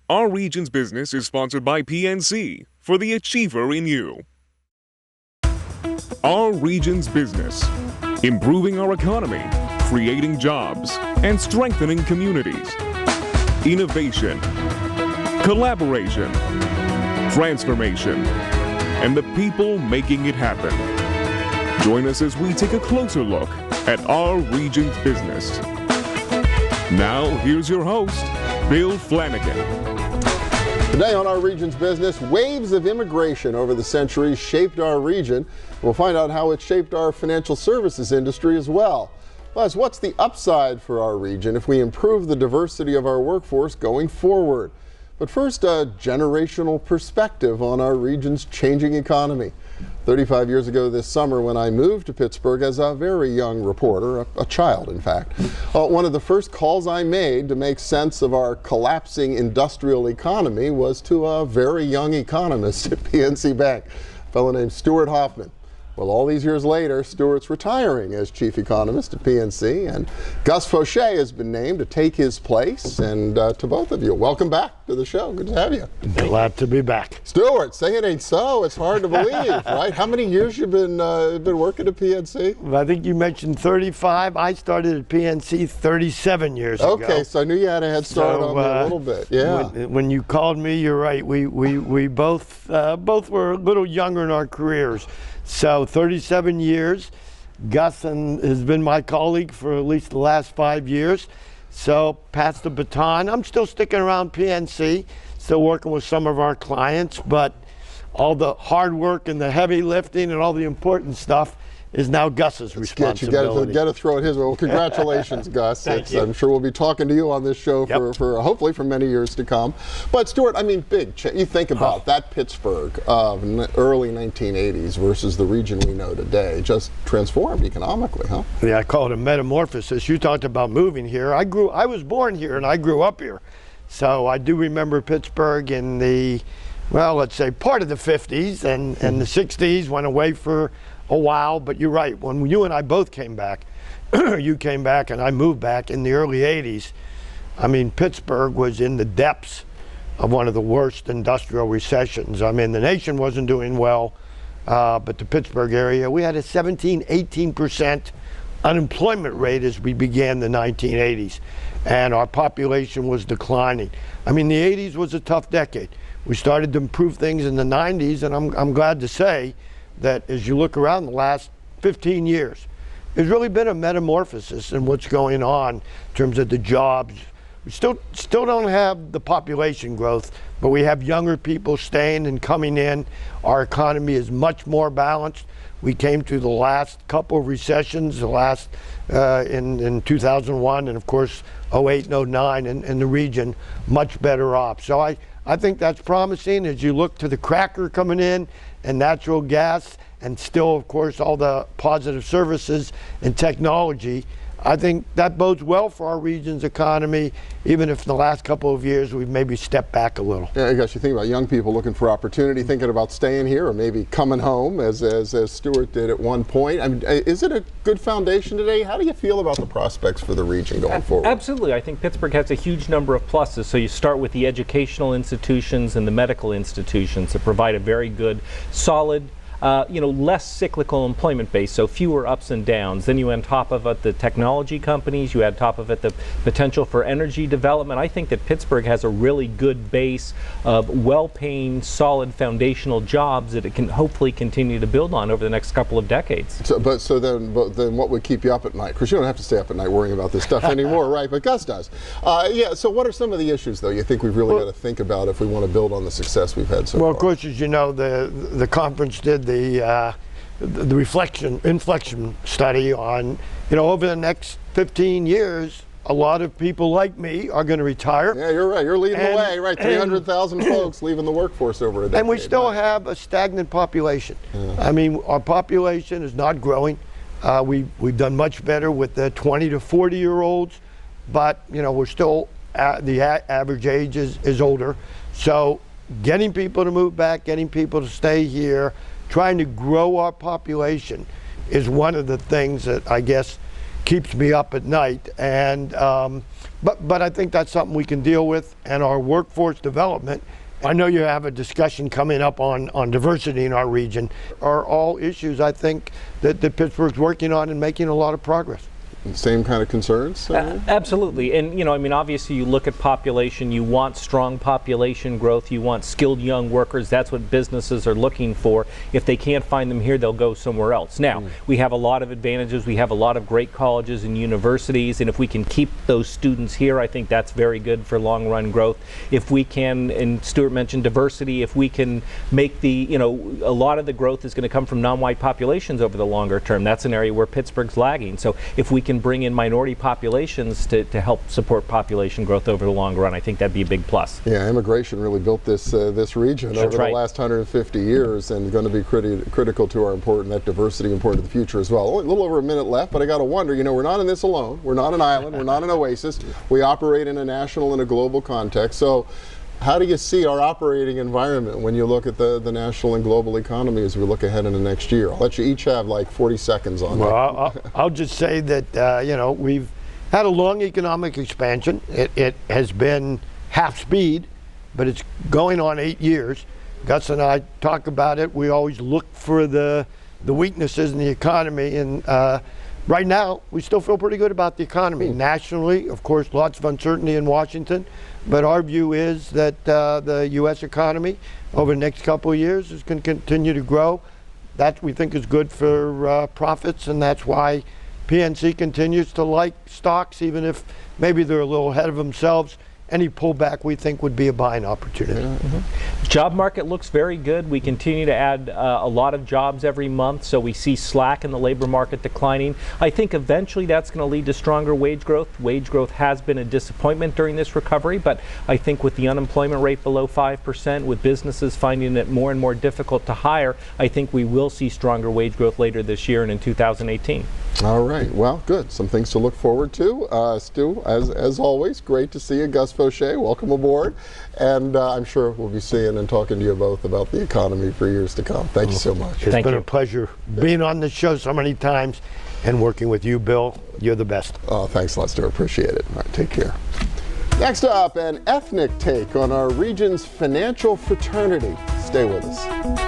Our region's business is sponsored by PNC for the achiever in you. Our region's business, improving our economy, creating jobs, and strengthening communities. Innovation, collaboration, transformation, and the people making it happen. Join us as we take a closer look at our region's business. Now, here's your host, Bill Flanagan. Today on Our Region's Business, waves of immigration over the centuries shaped our region. We'll find out how it shaped our financial services industry as well. Plus, what's the upside for our region if we improve the diversity of our workforce going forward? But first, a generational perspective on our region's changing economy. 35 years ago this summer, when I moved to Pittsburgh as a very young reporter, a child in fact, one of the first calls I made to make sense of our collapsing industrial economy was to a very young economist at PNC Bank, a fellow named Stewart Hoffman. Well, all these years later, Stewart's retiring as chief economist at PNC, and Gus Faucher has been named to take his place. And to both of you, welcome back to the show. Good to have you. Glad to be back. Stewart, say it ain't so. It's hard to believe, right? How many years you been working at PNC? I think you mentioned 35. I started at PNC 37 years ago. Okay, so I knew you had a head start on me a little bit. Yeah. When you called me, you're right. We both were a little younger in our careers. So 37 years. Gus has been my colleague for at least the last 5 years. So pass the baton. I'm still sticking around PNC, still working with some of our clients, but all the hard work and the heavy lifting and all the important stuff is now Gus's responsibility. You got to throw it his way. Well, congratulations, Gus. Thank you. I'm sure we'll be talking to you on this show for hopefully for many years to come. But Stewart, I mean, big change. You think about that Pittsburgh of early 1980s versus the region we know today, just transformed economically, huh? Yeah, I call it a metamorphosis. You talked about moving here. I was born here and I grew up here. So I do remember Pittsburgh in the, well, let's say part of the 50s and the 60s, went away for a while, but you're right. When you and I both came back, you came back and I moved back in the early 80s. I mean, Pittsburgh was in the depths of one of the worst industrial recessions. I mean, the nation wasn't doing well, but the Pittsburgh area, we had a 18% unemployment rate as we began the 1980s, and our population was declining. I mean, the 80s was a tough decade. We started to improve things in the 90s, and I'm glad to say that as you look around the last 15 years, there's really been a metamorphosis in what's going on in terms of the jobs. We still don't have the population growth, but we have younger people staying and coming in. Our economy is much more balanced. We came through the last couple of recessions, the last in 2001 and of course 08 and 09 in the region, much better off. So I think that's promising as you look to the cracker coming in and natural gas, and still, of course, all the positive services and technology. I think that bodes well for our region's economy, even if in the last couple of years we've maybe stepped back a little. Yeah, I guess you think about young people looking for opportunity, thinking about staying here or maybe coming home, as Stewart did at one point. I mean, is it a good foundation today? How do you feel about the prospects for the region going forward? Absolutely. I think Pittsburgh has a huge number of pluses. So you start with the educational institutions and the medical institutions that provide a very good, solid, less cyclical employment base, so fewer ups and downs. Then you on top of it the technology companies, you add top of it the potential for energy development. I think that Pittsburgh has a really good base of well-paying, solid foundational jobs that it can hopefully continue to build on over the next couple of decades. So then what would keep you up at night? Because you don't have to stay up at night worrying about this stuff anymore, right? But Gus does. Yeah, so what are some of the issues, though, you think we've really got to think about if we want to build on the success we've had so far? Well, of course, as you know, the conference did the inflection study on, over the next 15 years, a lot of people like me are going to retire. Yeah, you're right. You're leading the way, right? 300,000 folks leaving the workforce over a decade. And we still have a stagnant population. Yeah. I mean, our population is not growing. We've done much better with the 20 to 40-year-olds, but, we're still, the average age is older. So getting people to move back, getting people to stay here, trying to grow our population is one of the things that I guess keeps me up at night. And But I think that's something we can deal with, and our workforce development. I know you have a discussion coming up on diversity in our region, are all issues I think that Pittsburgh's working on and making a lot of progress. Same kind of concerns? Absolutely. And, I mean, obviously you look at population, you want strong population growth, you want skilled young workers. That's what businesses are looking for. If they can't find them here, they'll go somewhere else. Now, we have a lot of advantages. We have a lot of great colleges and universities, and if we can keep those students here, I think that's very good for long run growth. If we can, and Stewart mentioned diversity, if we can make a lot of the growth is going to come from non-white populations over the longer term. That's an area where Pittsburgh's lagging. So if we can bring in minority populations to help support population growth over the long run, I think that'd be a big plus. Yeah, immigration really built this region over the last 150 years, and going to be critical to that diversity important to the future as well. Only a little over a minute left, but I got to wonder, we're not in this alone. We're not an island. We're not an oasis. We operate in a national and a global context. So how do you see our operating environment when you look at the national and global economy as we look ahead into next year? I'll let you each have like 40 seconds on that. Well, I'll just say that, we've had a long economic expansion. It has been half speed, but it's going on 8 years. Gus and I talk about it. We always look for the weaknesses in the economy, and right now we still feel pretty good about the economy. Nationally, of course, lots of uncertainty in Washington, but our view is that the U.S. economy over the next couple of years is going to continue to grow. That we think is good for profits, and that's why PNC continues to like stocks, even if maybe they're a little ahead of themselves. Any pullback we think would be a buying opportunity. Job market looks very good. We continue to add a lot of jobs every month, so we see slack in the labor market declining. I think eventually that's going to lead to stronger wage growth. Wage growth has been a disappointment during this recovery, but I think with the unemployment rate below 5%, with businesses finding it more and more difficult to hire, I think we will see stronger wage growth later this year and in 2018. All right. Well, good. Some things to look forward to. Stu, as always, great to see you. Gus Faucher, welcome aboard. And I'm sure we'll be seeing and talking to you both about the economy for years to come. Thank you so much. It's been a pleasure being on this show so many times and working with you, Bill. You're the best. Oh, thanks a lot, Stu. Appreciate it. All right, take care. Next up, an ethnic take on our region's financial fraternity. Stay with us.